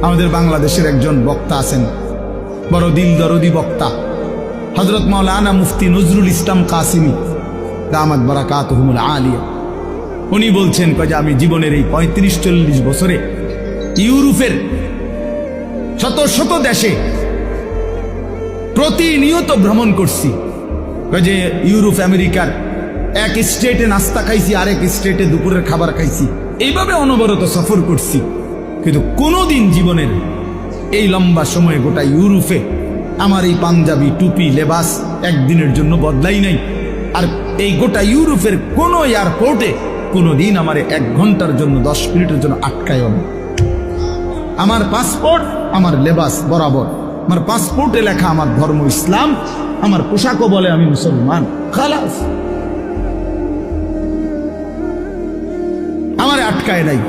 আমাদের বাংলাদেশের একজন বক্তা আছেন, বড় দিল দরদি বক্তা, হযরত মাওলানা মুফতি নজরুল ইসলাম কাসিমি দামাত বারাকাতুহুমুল আলিয়া। উনি বলছেন যে আমি জীবনের এই 35-40 বছরে ইউরোপের শত শত দেশে প্রতিনিয়ত ভ্রমণ করছি। যে ইউরোপ আমেরিকার এক স্টেটে নাস্তা খাইছি, আরেক স্টেটে দুপুরের খাবার খাইছি, এইভাবে অনবরত সফর করছি, কিন্তু কোনোদিন জীবনের এই লম্বা সময়ে গোটা ইউরোপে আমার এই পাঞ্জাবি টুপি লেবাস একদিনের জন্য বদলাই নাই। আর এই গোটা ইউরোপের কোন এয়ারপোর্টে কোনোদিন আমার 1 ঘন্টার জন্য 10 মিনিটের জন্য আটকায় না। আমার পাসপোর্ট আমার লেবাস বরাবর, আমার পাসপোর্টে লেখা আমার ধর্ম ইসলাম, আমার পোশাকও বলে আমি মুসলমান, খালাস, আমার আটকায় নাই।